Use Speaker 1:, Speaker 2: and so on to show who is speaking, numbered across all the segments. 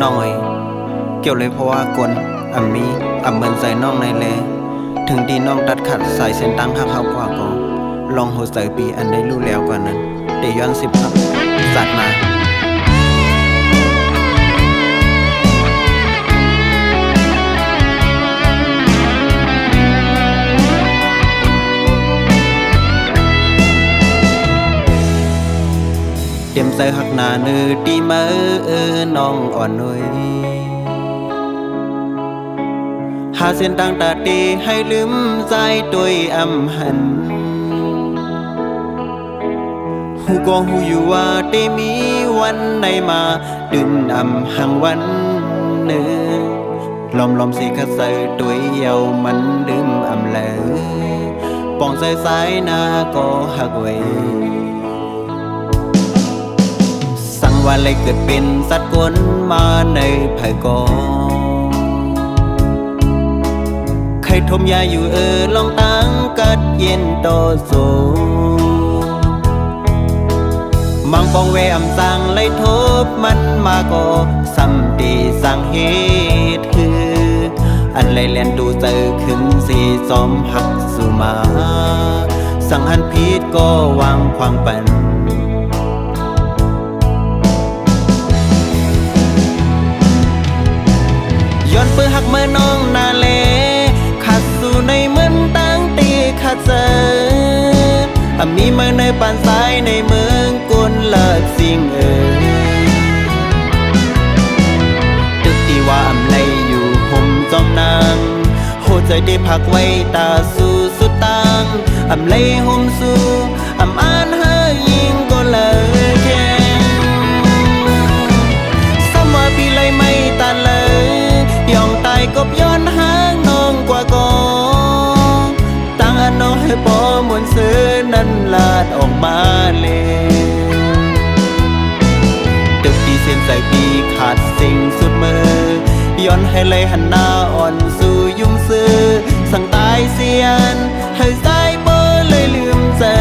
Speaker 1: น้องเอ้ยเกี่ยวเลยเพราะว่ากลมีเหมือนใจน้องในแลถึงดีน้องตัดขัดสายเส้นตั้งหักเฮากว่าก็ลองโหใส่ปีอันได้รู้แล้วกว่านั้นเดย้อน10ครับจัดมาเตรียมใส่หักหน้าเนื้อดีมาน้องอ่อนนุ่ยหาเส้นต่างตาดีให้ลืมใจด้วยหันหูก็หูอยู่ว่าได้มีวันไหนมาดึนหังวันเนื้อลอมสิขัดใส่ด้วยเยามันลืมแล้วปองใส่สายหน้าก็หักไว้ว่าเลยเกิดเป็นสัตว์กลมาในไผ่กอใครทมยาอยู่ลองตั้งกัดเย็นโตโซมังปองเวสั่งเลยทบมันมาก็ซ้ำดีสั่งเหตุคืออันเลยเล่นดูเจอขึ้นสีซ้อมหักสู่มาสั่งหันพีดก็วางควางปันย้อนเปื้อหักเมื่อน้องนาเลขัดสู่ในเหมือนตั้งตีขัดเจอมีเมื่อในปานซ้ายในเมืองกุนเลิศสิ่งตึกที่ว่าเลยอยู่ห่มจอมนางโหใจได้พักไว้ตาสู่สุดตังเลยห่มสู่อ่านหายิงก็เลยแค่สมว่าพี่เลยไม่ตันเลยยองตายกบย้อนหางน้องกว่าก่อตั้งอันน้องให้ปอมวนซื้อนั้นลาดออกมาเลยตึกที่เส้นใจพี่ขาดสิ่งสุดมือย้อนให้เลยหันหน้าอ่อนสู่ยุ่มซื้อสั่งตายเสียนให้สายเบอเลยลืมเจอ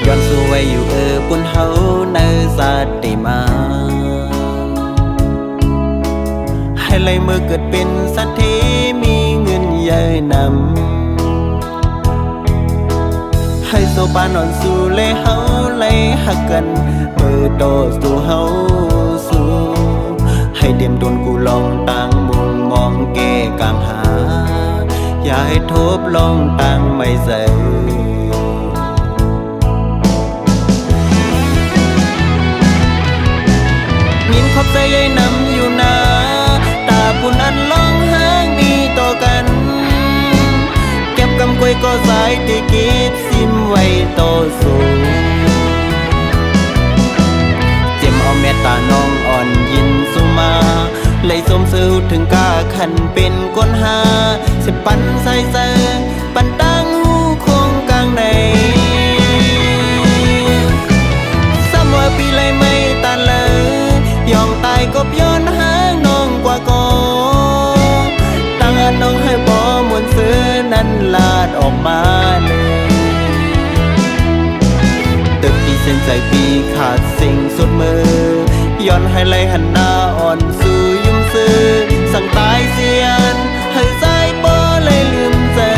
Speaker 1: ย้อนสู่ไว้อยู่ปุ่นเฮาในสาติมาให้เลยเมื่อเกิดเป็นสัตว์ที่มีเงินใหญ่นำให้โซปานอนสู่เลยเฮาเลยหักกันเมื่อโตสู่เฮาสู่ให้เตรียมตนกูลองตั้งมุมมองแก้กลางหาอย่าให้ทบลองตั้งไม่ใส่ขอบใจยายนำอยู่นาตาปุ่นอันล่องห้างมีต่อกันเก็บกำกวยก็สายติกีดซิมไว้โตสูงเจ็มเอาเมตตาน้องอ่อนยินสุมาเลยสมซื้อถึงกาขันเป็นก้นหาสิปันใส่เสงปันตั้งหูคงกลางในซ้ำว่าปีเลยไม่ตันเลยยองตายกบย้อนหางน้องกว่าก่อตั้งอันน้องให้ปอมวนซื้อนั้นลาดออกมาเลยตึกที่เส้นใจปีขาดสิ่งสุดมือย้อนให้เลยหันหน้าอ่อนสู่ยุ่มซื้อสั่งตายเสียนให้ใจปอเลยลืมเจอ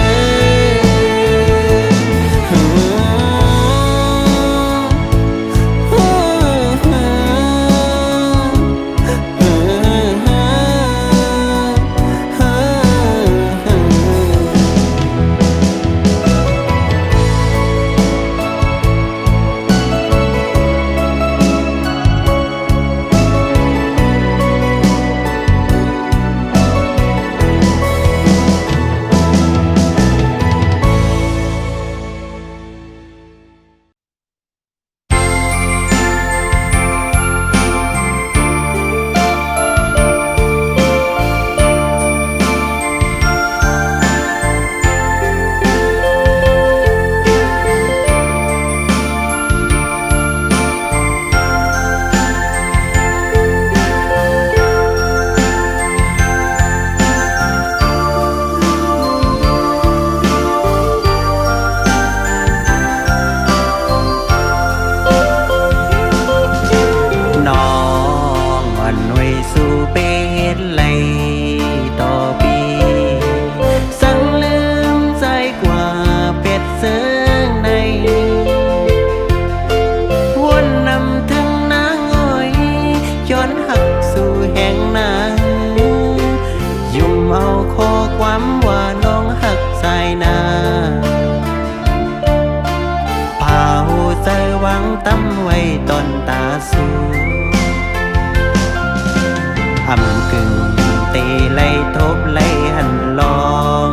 Speaker 1: ตไล่ทบไล่หันลอง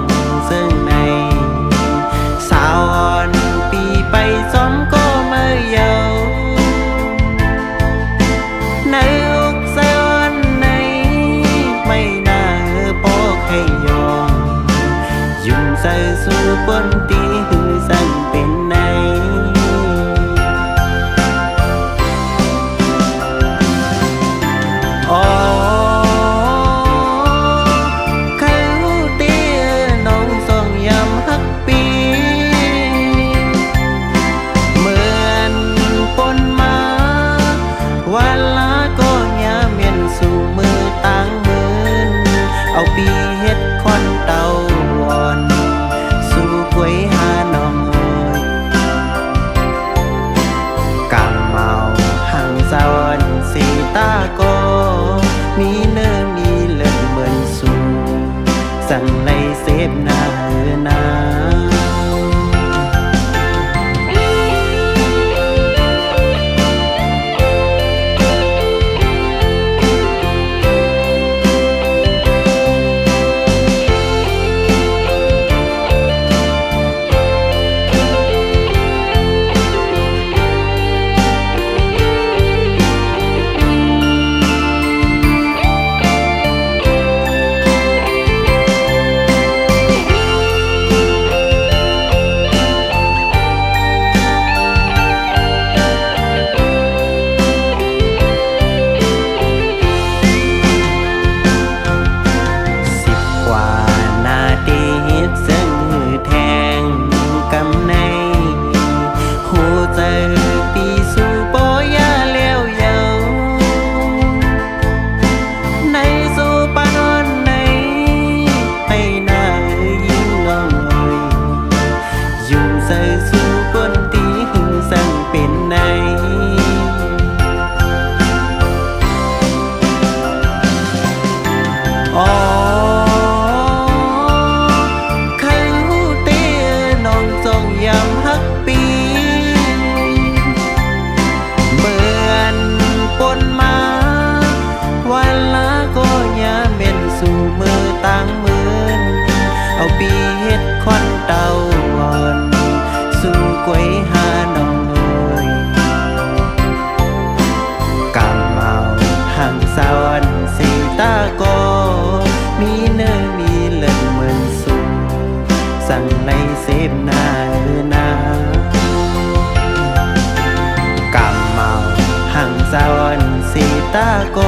Speaker 1: ซึ่งในสาวอ่อนปีไปซ้อมก็มาเยาในอกสะอ่อนในไม่น่าพอใครยอมยุ่งใส่สู่ปนตีหือสั่นเป็นในอ๋อเอาปีเฮ็ดคอนเต่าอ่อนสู่กวยหาน้องเอ้ยกำเมาหังสะอ่อนสีตาก็มีเนื้อมีเลือดเหมือนสู่สั่งไล่เสพหน้านา ตาโก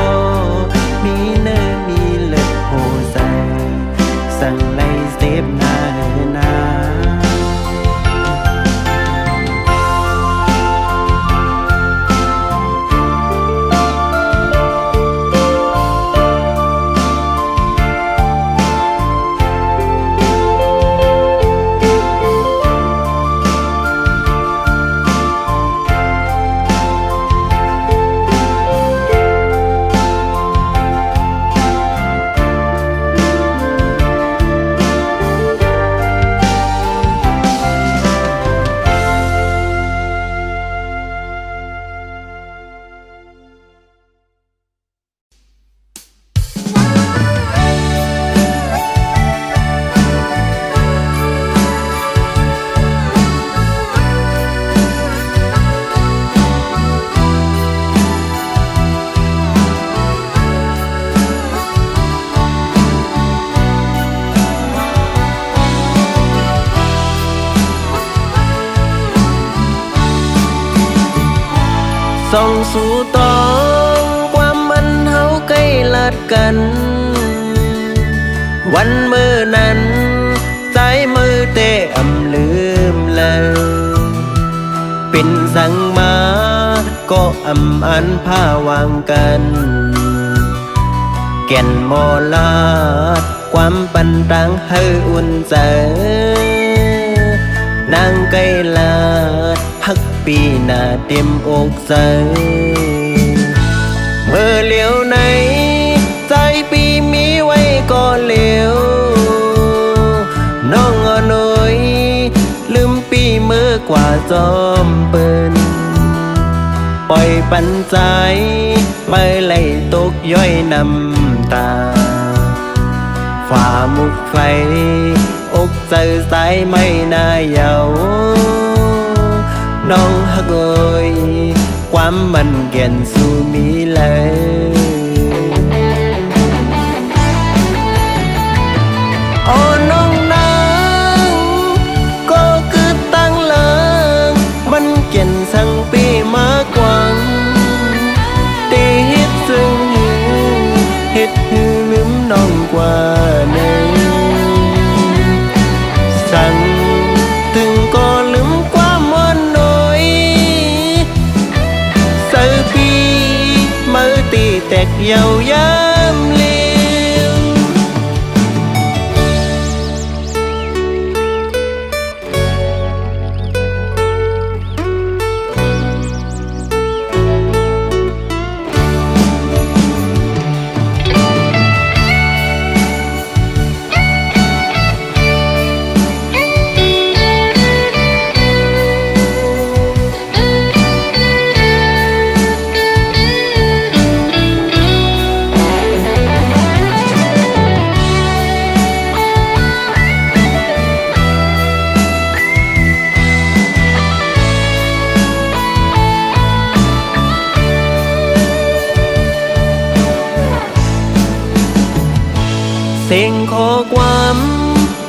Speaker 1: มีเนื้อมีเลือดโหใสสั่งไล่เสพนา ส่องสู่ตองความมันเฮาใกล้ลัดกัน วันมื้อนั้นใจมือเตะอำลืมแล้วเป็นสั่งมาก็อำอันผ้าวางกันแก่นมอลาดความปันตังให้อุ่นใจนางไกลลาดฮักปีหน้าเต็มอกใจเมื่อเหลียวไหนใจปีมีไว้ก็เหลียวน้องอ่อนน้อยลืมปีเมื่อกว่าจอมเปิ้นปล่อยปันใจไปไหลตกย้อยน้ำตา ฝ่ามุกไฟอกเจอสายไม่น่าเยาน้องฮักเอ่ยความมันเก่นสู่มีเลยโอ้น้องนางก็คือตั้งเลิงมันเก่นสั่งปีมากวังตีฮิตซึ่งเฮ็ดฮือลืมน้องกว่าหนึ่งสั่งถึงก็ลืมความมันน้อยเสือปีมือตีแตกเยาวยามเลี้ยวเสียงขอความ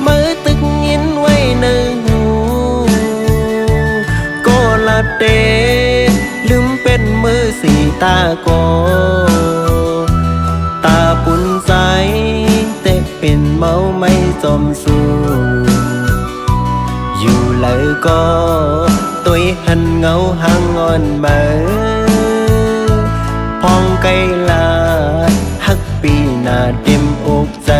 Speaker 1: มือตึกยินไว้ในหูก็ละเดลืมเป็นมือสีตาโกตาปุ่นใสแต่เป็นเมาไม่จมสูอยู่เลยก็ตัวหันเงาหางอ่อนเบอพองไกลลาฮักปีหน้าเต็มอกใจ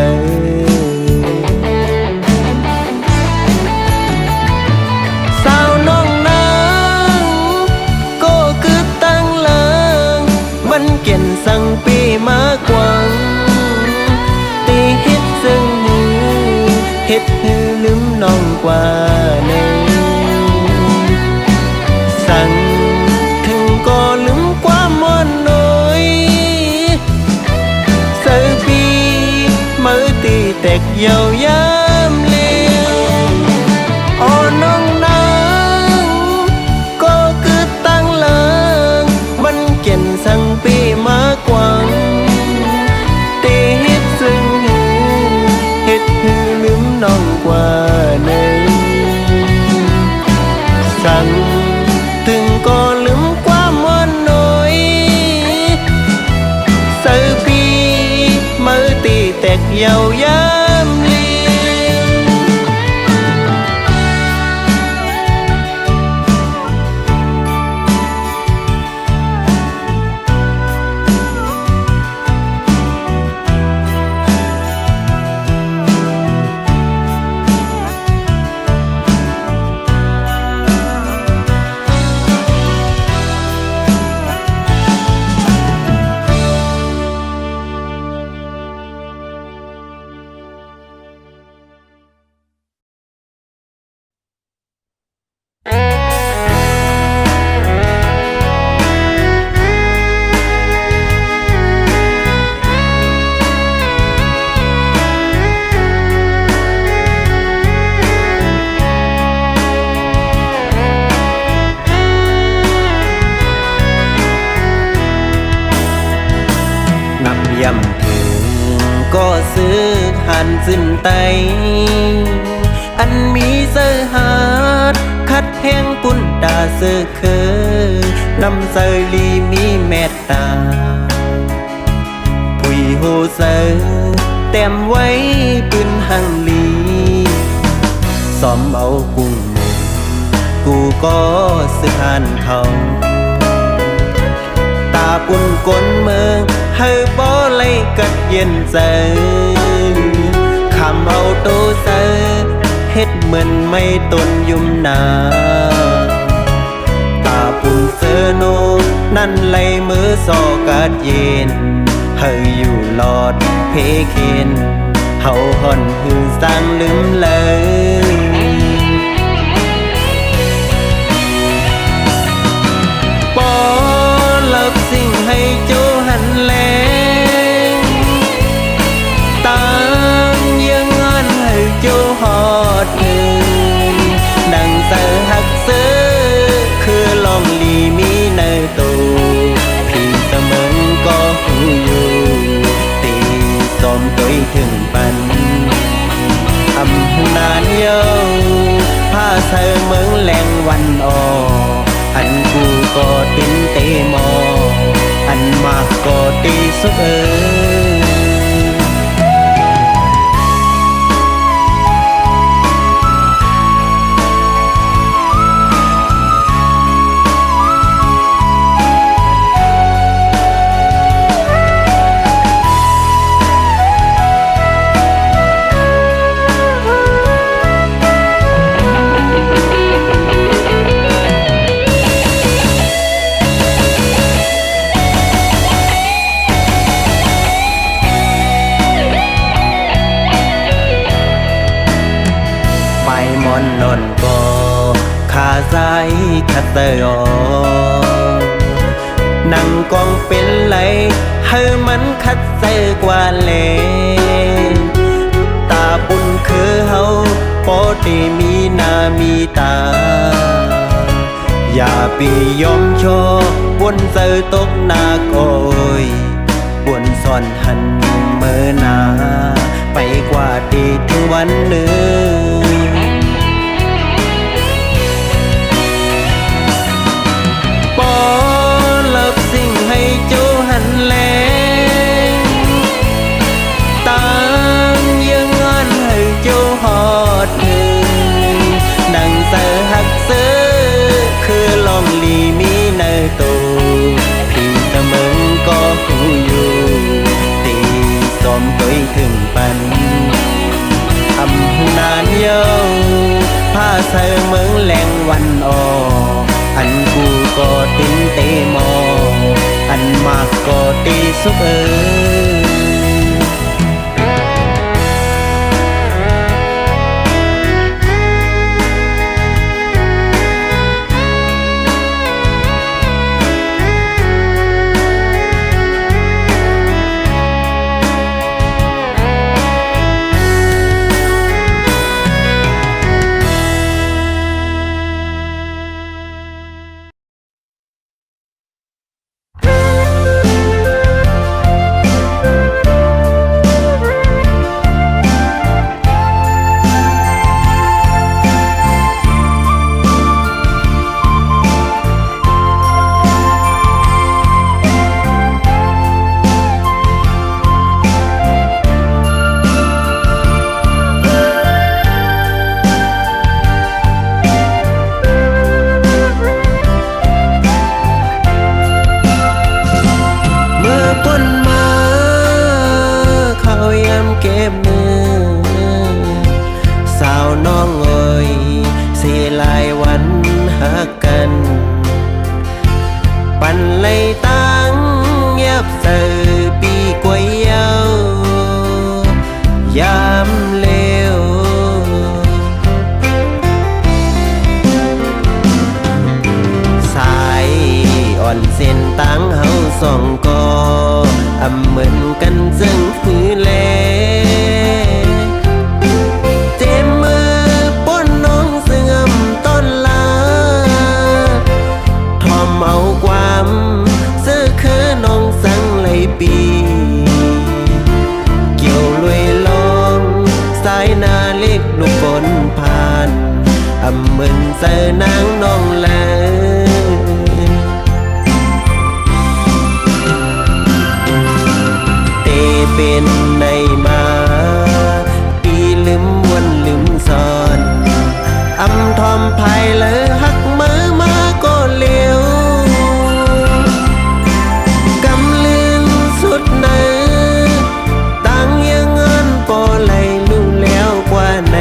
Speaker 1: สาวน้องนางก็คือตั้งเลิงมันเก่นสั่งปีมากวังตีเฮ็ดซึ่งเฮ็ดฮือลืมน้องกว่าหนึ่งสั่งถึงก็ลืมความมันน้อยเสือปีมือตีแตกเยาวยามเลี้ยวโอ้น้องนางก็คือตั้งเลิงมันเก่นสั่งปีมากวังตีเฮ็ดซึ่งเฮ็ดฮือลืมน้องกว่าหนึ่งสั่งถึงก็ลืมความมันน้อยเสือปีมือตีแตกเยาวยามเลี้ยว ย่ำถึงก็ซื้อหันสิ้นไตอันมีเสื้อหาดคัดแห้งปุ่นตาเสื้อเคือนำเสื้อลีมีเมตตาผู้โหเสื้อเต็มไว้ปืนหังลีซ้อมเอากุ้งกูก็ซื้อหันเขาตาปุ่นกลเมืองให้บ่ไล่กัดเย็นใจคำเอาโตเซเฮ็ดเหมือนไม่ตนยุ่มนาตาปุ่นเสือโนนั่นไล่มือสอกัดเย็นให้อยู่หลอดเพเคนเฮาห่อนหือสร้างลืมเลยปอลับสิ่งให้โจหันแลงตาม ก็ตีสุขไปมอนนอนก็ขาใจคัดเตยอนั่งกองเป็นไรให้มันคัดเซกว่าเลตาบุญคือเฮาปอดีมีหน้ามีตาอย่าปียอมโชบนเจอตกหน้าโกยบนซ่อนหันเมื่อนาไปกว่าดีถึงวันหนึ่งปอลับสิ่งให้โจหันแลตั้งยังงานให้โจหอดถึงดังเสือหักเสือคือลองลีมีในตูพี่เสมอก็หูอยู่ตีสมตัวถึงปันทำหูนานเย้าผ้าเสือเมืองแหลงวันออกอันกูก็ติ้นเตมออันมากก็ตีสุขเก็บมือสาวน้องเอ่ยสิหลายวันหักกันปันเลยตั้งยับเสือปีกวยเยายามเลวสายอ่อนเส้นตั้งเฮาสองก็อำเหมือนกันซึ่งคือแลเจ็บมือป้นน้องซึ่งต้นลาทอมเอาความเสื้อคือน้องสั่งเลยปีเกี่ยวลวยลองสายหน้าเล็กลูกฝนผ่านอำเหมือนเจอนางน้องแลเป็นในมาปีลืมวนลืมซ่อนอำทอมภายเลยหักมือมาก็เลี้ยวกำลืนสุดเนื้อตั้งยังเงินปอไหลลู่แล้วกว่าไหน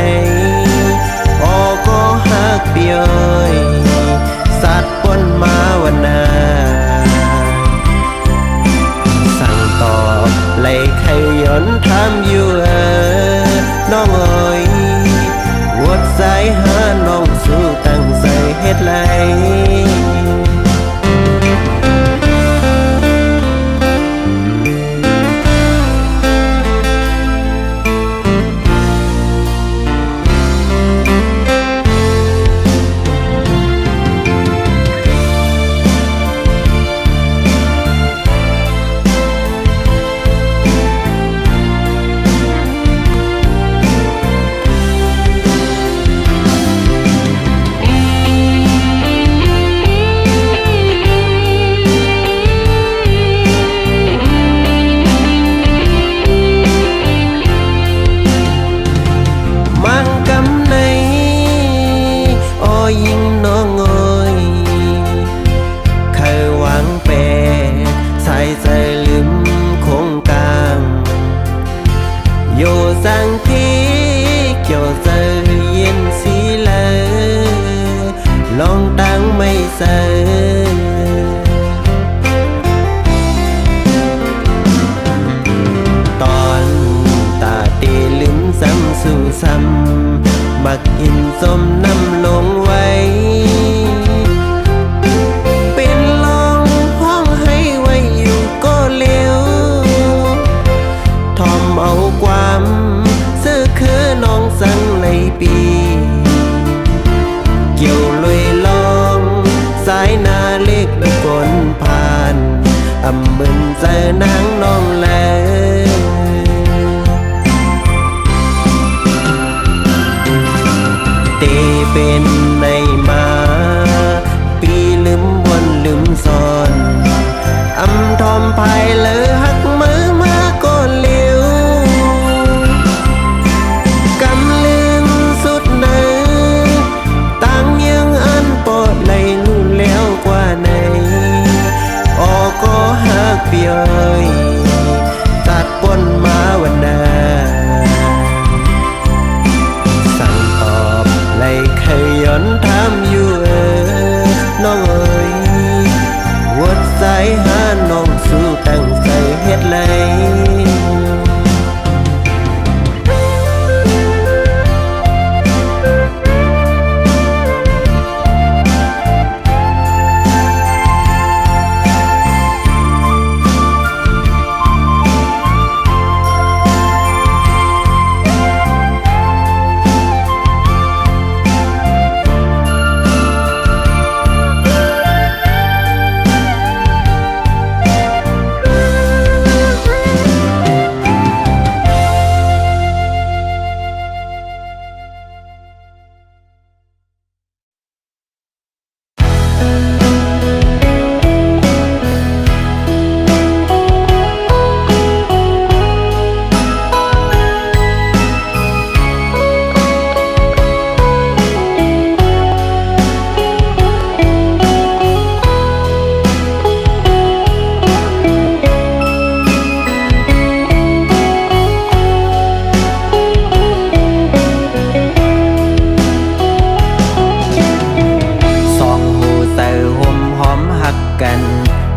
Speaker 1: ออก็หักเปียยสัตว์ปนมาวันนาเลยใครย้อนถามอยู่น้องเอ๋ยวัดสายหาน้องสู้ตั้งใจเฮ็ดไร ซ้ำมักกินส้มน้ำลงไว้เป็นลองห้องให้ไว้อยู่ก็เร็วทอมเอาความเสื้อคือน้องสั่งในปีเกี่ยวลุยลองสายนาเล็กดิกนผ่านอำมึนเจอนางน้องแลเตเป็นในมาปีลืมวนลืมซ่อนอำทอมภายเลยหักมือมาก็เลี้ยวกำลืมสุดเนื้อต่างยังอันปอดไหลลุ่นแล้วกว่าไหนออกก็หักเปียยตัดปนมาวันนาสั่งตอบไหลเคยย้อนถามอยู่น้องเอ๋ยวัดสายหาน้องสู้ตั้งใจเฮ็ดไหล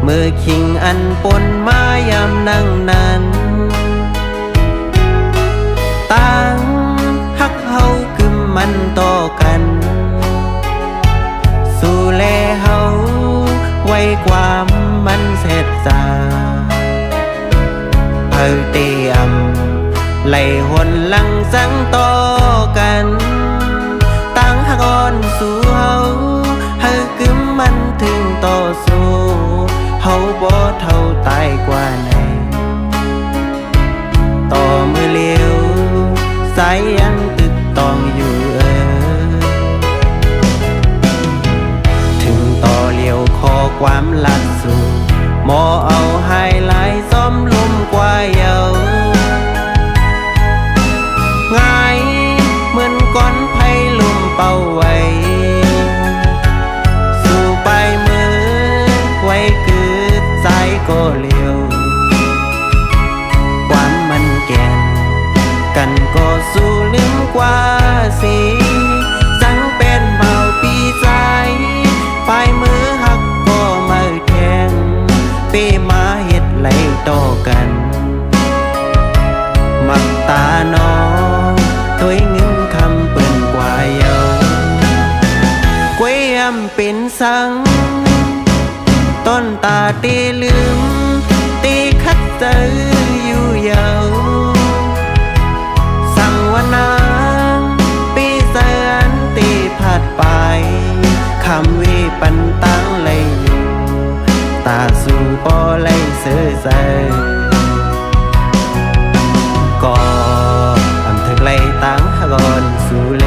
Speaker 1: มือคิงอันปนมายามนั่งนั้นต่างฮักเฮาคือมันต่อกันสู่แลเฮาไว้ความมันเสร็จสาเฮาเตียมไหลหนหลังสังต่อกันต่างฮักอ่อนสู่เฮาเฮาคือมันถึงต่อสู้เฮาบ่เท่าตายกว่าไหนต่อมือเลี้ยวสายยังตึกต้องอยู่ถึงต่อเลี้ยวขอความลัดสู่หมอเอาไฮไลท์ซ้อมลมกว่าเยาง่ายเหมือนก้อนไผ่ลมเป่าไว้สู่ไปมือไว้คือสายก็เลี้ยวความมันแก่นกันก็สู้ลืมกว่าสิสังเป็นเมาปีใจปลายมือหักก็มาแทงเป้มาเฮ็ดไหลต่อกันมักตาน้องตัวเงินคำเปิ้นกว่าเยาก๋วยยำเป็นสังต้นตาตีลืมตีคัดเจออยู่เยาสั่งว่านางปีเสือนตีผัดไปคำวิปันตั้งเลยอยู่ตาสู่ปอเลยเสือเสือก็อำถึกเลยตั้งหก่อนสู่เล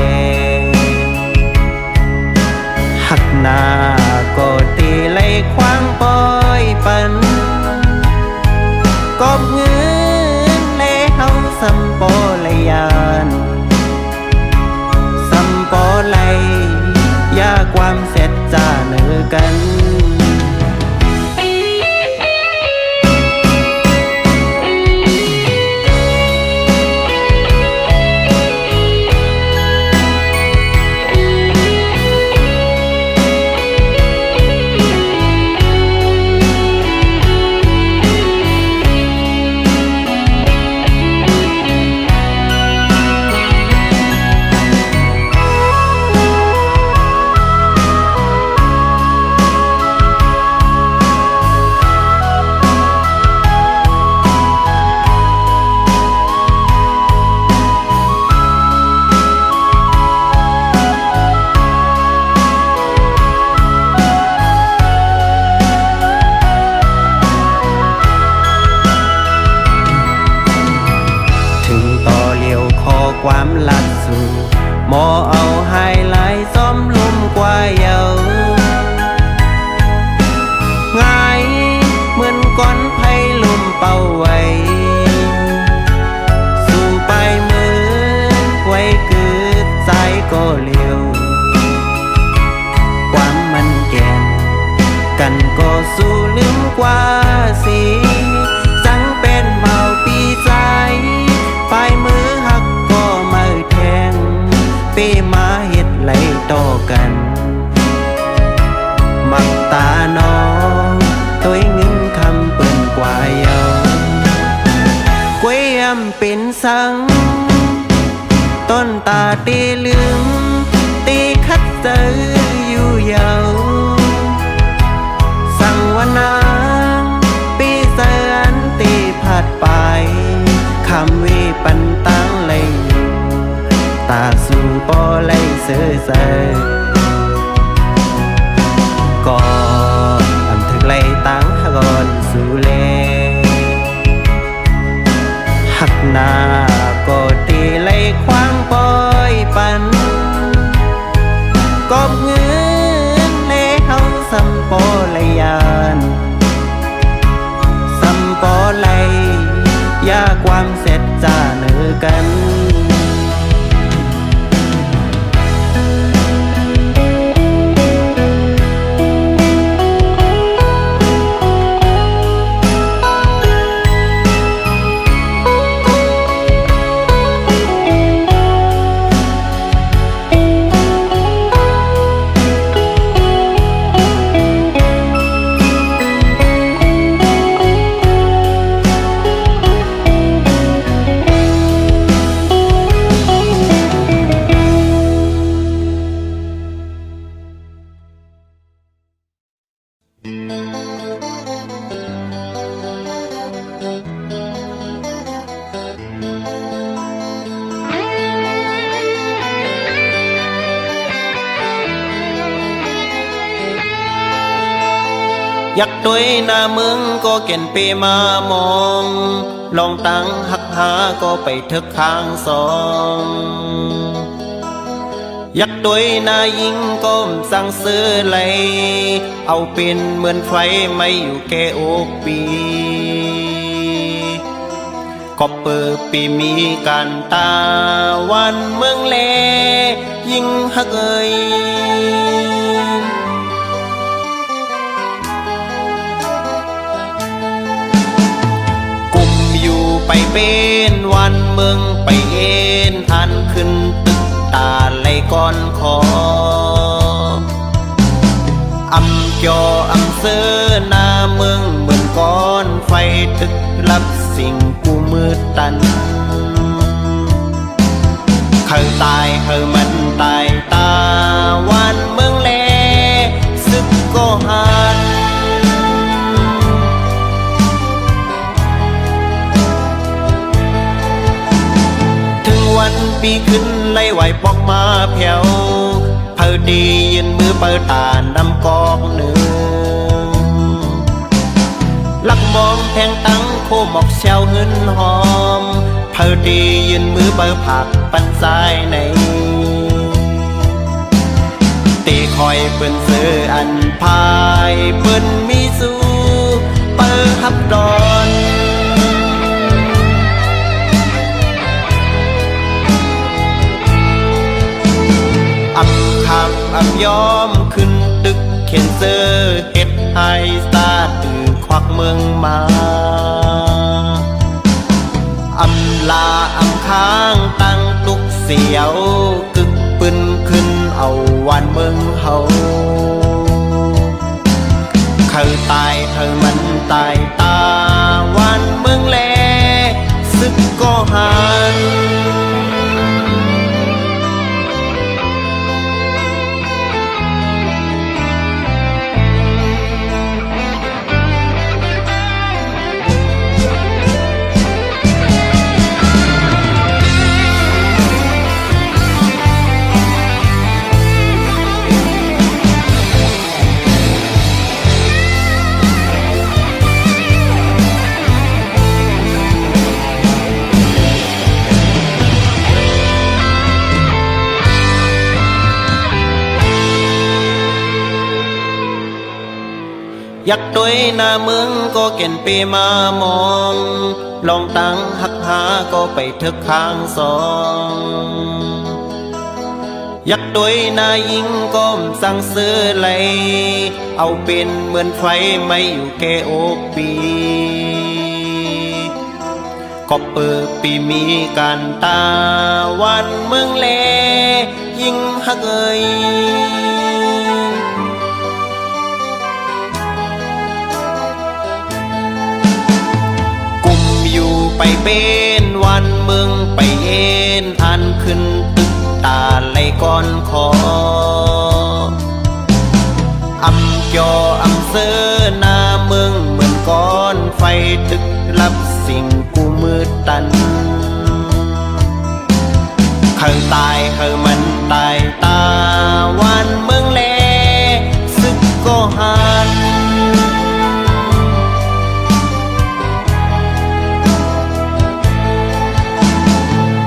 Speaker 1: หักหน้าก็ตีเลยควางปอยปันกอบเงินเลยเฮาสัมปอเลยยานสัมปอเลยยาความเสร็จจ้าเนื้อกัน ความลัดสู่หมอเอาไฮไลท์ซ้อมลมกว่าเยาง่ายเหมือนก้อนไผ่ลมเป่าไว้สู่ปลายมือไว้เกิดสายก็เลี้ยวความมันแก่นกันก็สู้ลืมกว่าสิสังเป็นเมาปีใจปลายมือหักก็มาแทงเป้มาเฮ็ดไหลต่อกันมักตาน้องตัวเงินคำเปิ้นกว่าเยากวยยำเป็นสังต้นตาตีลืมตีคัดเจออยู่เยาสั่งวันนางปีเสือนตีผัดไปคำวิปันตั้งเลยอยู่ตาสู่ปอเลยเสือเสือก็อำถึกเลยตั้งหก่อนสู่เลหักหน้าก็ตีเลยควางปอยปันกอบเงินเลยเฮาสัมปอเลยยานสัมปอเลยยาความเสร็จจ้าเนือกันอยากด้วยหน้ามึงก็เก่นเปมามองลองตั้งหักหาก็ไปทึกข้างสองอยากด้วยหน้ายิงก็สั่งซื้อไหลเอาเป็นเหมือนไฟไม่อยู่แก่อกปีก็เปิดปีมีการตาวันเมืองเลยิงหักเอ่ยไปเป็นวันเมืองไปเอ็นอันขึ้นตึกตาไหลก้อนคออำจออำเสือหน้าเมืองเหมือนก้อนไฟตึกรับสิ่งกูมืดตันเขาตายเขามันตายตาวันเมืองแลซึกก็หันวันปีขึ้นไล่ไหวปอกมาแผ่วเผาดียืนมือเปิดตานำกอกเนื้อลักมองแทงตั้งโคหมอกเชวหึนหอมเผาดียืนมือเปิดผักปันสายในตีคอยเปิ้นเสืออันพายเปิ้นมีสู้เปิดฮับดอนอับขับอับยอมขึ้นตึกเข็นเซอร์เฮ็ดให้สตาร์ตื่นควักเมืองมาอำลาอำค้างตั้งตุกเสียวกึกปืนขึ้นเอาวันเมืองเฮาเขาตายเขามันตายตาวันเมืองแลซึกก็หัน อยากด้วยหน้าเมืองก็เก่นเปมามองลองตั้งหักหาก็ไปเถอะข้างสองอยากด้วยหน้ายิงก็มสั่งซื้อไหลเอาเป็นเหมือนไฟไม่อยู่แก่อกปีก็เปิดปีมีการตาวันเมืองแลยิ่งหักเอ่ยกุมอยู่ไปเป็นวันเมืองไปเอ็นอันขึ้นตึกตาไหลก่อนคออำยออำเสอหน้าเมืองเหมือนก้อนไฟตึกรับสิ่งกูมืดตันเขาตายเขามันตายตาวันเมืองแลซึกก็หัน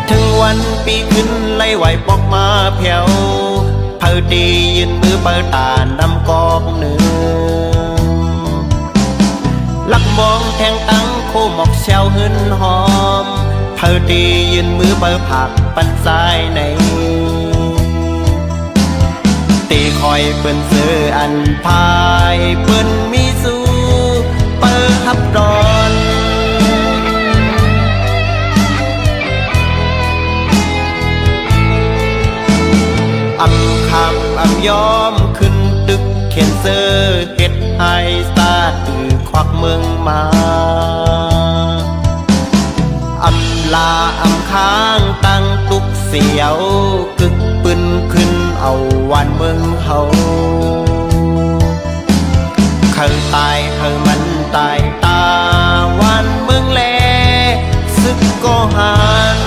Speaker 1: ถึงวันปีขึ้นไล่ไหวปอกมาแผ่วเผาดียืนมือเปิดตานำกอกเนื้อลักมองแทงตั้งโคหมอกแชวหึนหอมเผาดียืนมือเปิดผักปันสายในตีคอยเปิ้นเสืออันพายเปิ้นมีสู้เปิดฮับดอนอำคำอำยอมขึ้นตึกเขียนเสื้อเฮ็ดให้สาดตือควักเมืองมาอำลาอำค้างตั้งตุกเสียวกึกปืนขึ้นเอาวันเมืองเฮาเขาตายเขามันตายตาวันเมืองแลซึกก็หัน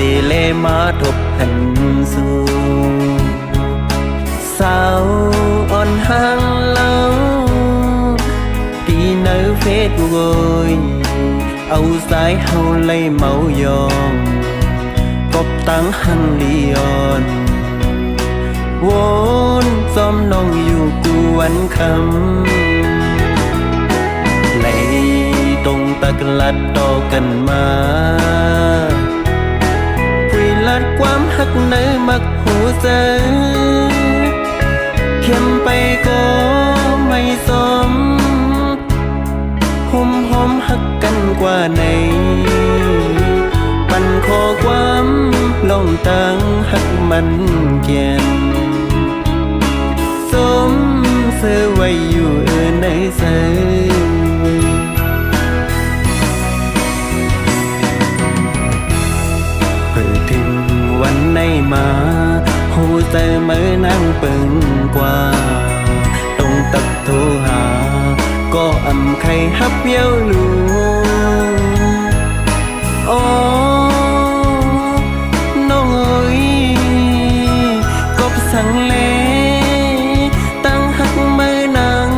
Speaker 1: สิเลมาทบหันสู่สาวอ่อนห่างเล่าตีเนื้อเฟซโวยเอาสายเฮาไล่เมายองกบตั้งหันลียอนวนซ้อมน้องอยู่กูวันคำไหลตรงตะกลัดต่อกันมาลัดความหักเนื้อมักหูเจอเข้มไปก็ไม่สมหุ่มหอมหักกันกว่าไหนปั่นขอความลงตั้งหักมันเกียนสมเสื้อไว้อยู่ในเสื้อวันในมาหูเจอเมื่อนั่งปึงกว่าตรงตักโทรหาก็อำใครฮับเย้าลูโอ้น้องเอ้ยกบสั่งเลตั้งหักเมื่อนั่ง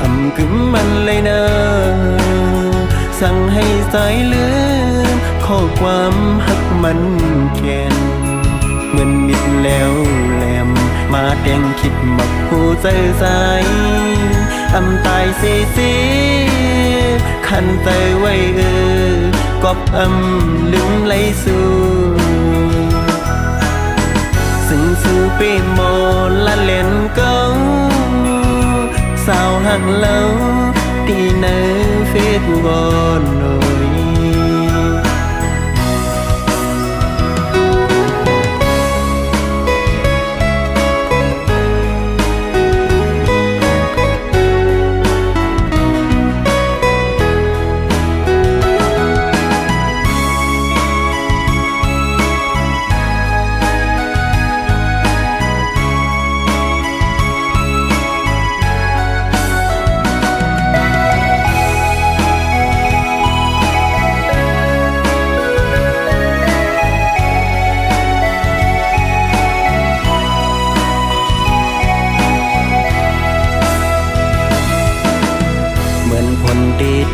Speaker 1: อำกึมมันเลยเนอสั่งให้สายลืมข้อความหักมันแค้นเหมือนมิดแล้วแหลมมาแดงคิดมักหูใจใสอำตายสีขันใจไว้กอบอำลืมไหลสู่ซึ่งสู่ปีโมละเล่นเก้าสาวหักเล่าตีในเฟซบอนหน่อย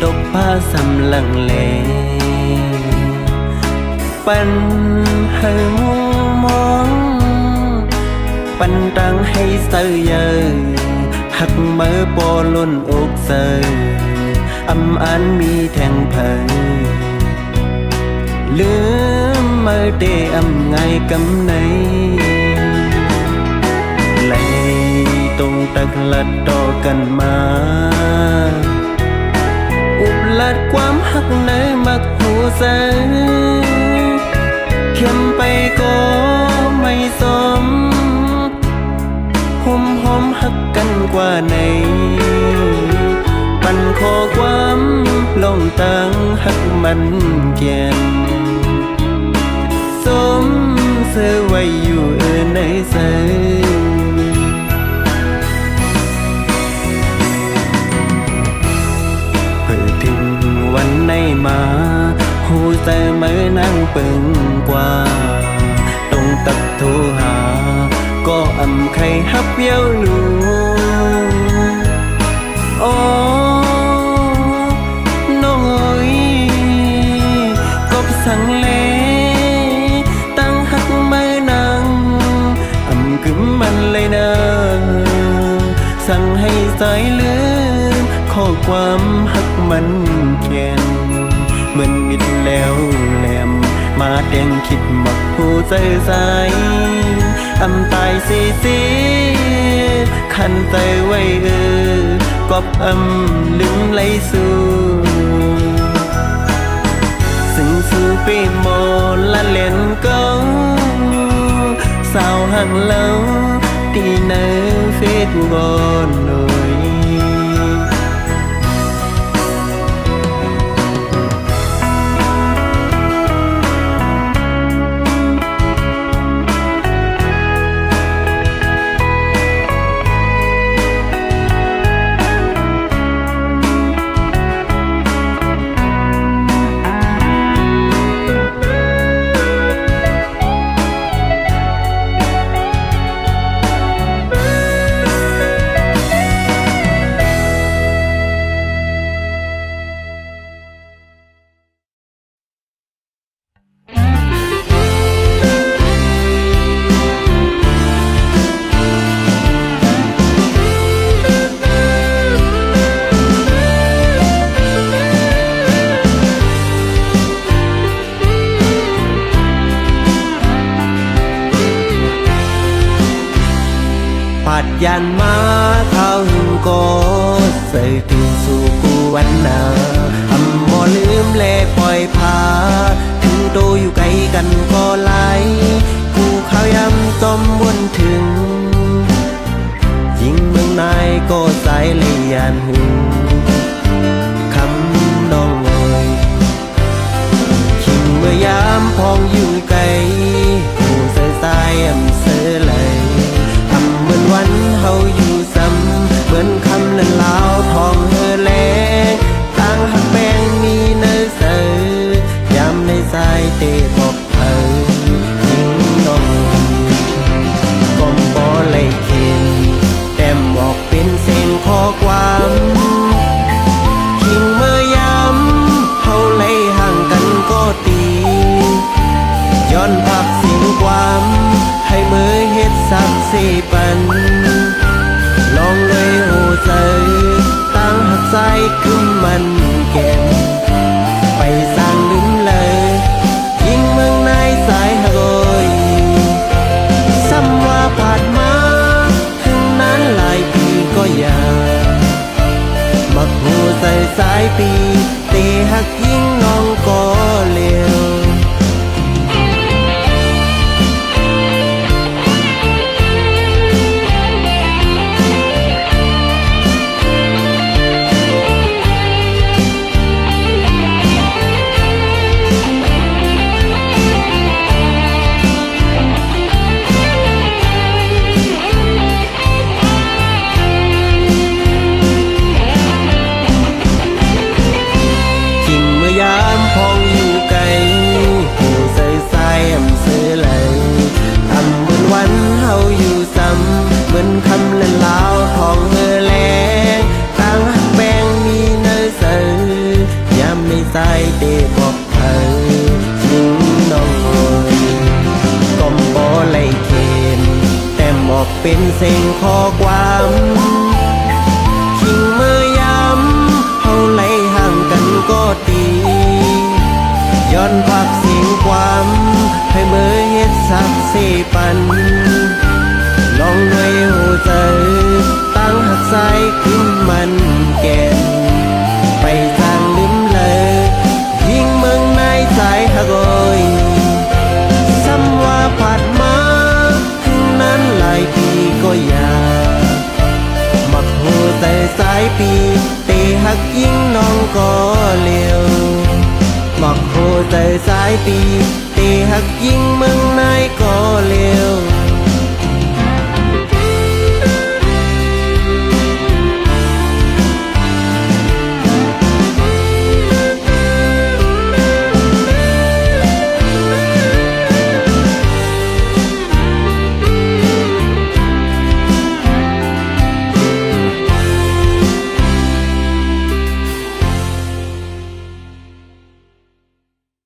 Speaker 1: ตกผ้าสำลังเลปันให้มุมมองปันตังให้เสือเยอหักเมื่อปอล้นอกเสืออำอันมีแทงเผยลืมเมื่อเดอำไงกำไหนไหลตรงตักลัดต่อกันมาอุบลัดความหักในมักหูเสือเข้มไปก็ไม่สมหุ่มหอมหักกันกว่าไหนปันขอความลงตังหักมันเกียนสมเสือไว้อยู่ในเสือเพื่อถึงวันไหนมาหูใจเมื่อนั่งปึงกว่าตรงตักโทรหาก็อำใครฮับเย้าลูโอ้น้องเอ๋ยกบสั่งเลตั้งหักเมื่อนั่งอำกึมมันเลยนะสั่งให้สายลืมข้อความหักมันแค้นเหมือนมิดแล้วแหลมมาแดงคิดมักผู้ใจใสอำตายสีขันใจไว้กอบอำลืมไหลสู่ซึ่งสู่ปีโมละเล่นเก้าสาวหังเล่าตีเนอเฟซบอนหน่อยปัดยันมาเข้าหึงก็ใส่ถึงสู่กูวันนาอำบ่ลืมแลปล่อยพาถึงโตอยู่ไกลกันก็ไหลกูข้าวยำจอมวนถึงยิงเมืองนายก็สายเลยยานหึงคำน้องเอ่ยคิงเมื่อยามพองอยู่ไกลกูใส่สายอำเสือเลยเหมือนวันเฮาอยู่ซ้ำเหมือนคำนั้นลาวทองเฮอแลต่างหักแปงมีเนื้อเสือยามในสายเตะบอกเธอยิ่งน้องก้มบ่เลยเข็นแต้มบอกเป็นเส้นข้อความคิงเมื่อยามเฮาเลยห่างกันก็ตีย้อนภาพสิ่งความให้มือเฮ็ดสักสิปันลองเลยโหใจตั้งหักใจขึ้นมันแก่นไปสร้างลืมเลยยิ่งเมืองในสายหักโอยซ้ำว่าผ่านมาถึงนั้นหลายปีก็ยังมักหูใส่สายปีตีหักยิ่งน้องก็เลี้ยวพองอยู่ เป็นเสียงข้อความคิงเมื่อยำเฮาไล่ห่างกันก็ดีย้อนพักเสียงความให้เมื่อเฮ็ดสักเสปันลองด้วยหูใจตั้งหักสายขึ้นมันแก่นไปสร้างลืมเลยยิ่งเมืองในสายหักโอยซ้ำว่าผ่านมาถึงนั้นหลายปีก็อยากมักโหแต่สายปีเตหักยิ่งน้องก็เลี้ยวมักโหแต่สายปีเตหักยิ่งเมือง